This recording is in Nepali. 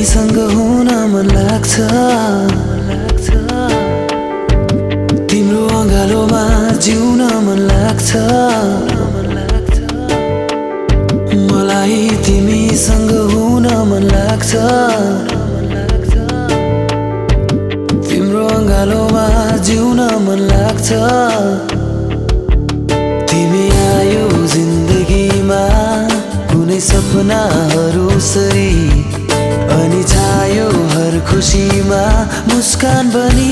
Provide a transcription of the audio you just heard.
तिमीसँग हुन मन लाग्छ तिम्रो अँगालोमा जिउन मन लाग्छ मलाई तिमीसँग हुन मन लाग्छ तिम्रो अँगालोमा जिउन मन लाग्छ तिमी आयो जिन्दगीमा कुनै सपनाहरू सरी अनि छायो हर खुसीमा मुस्कान बनी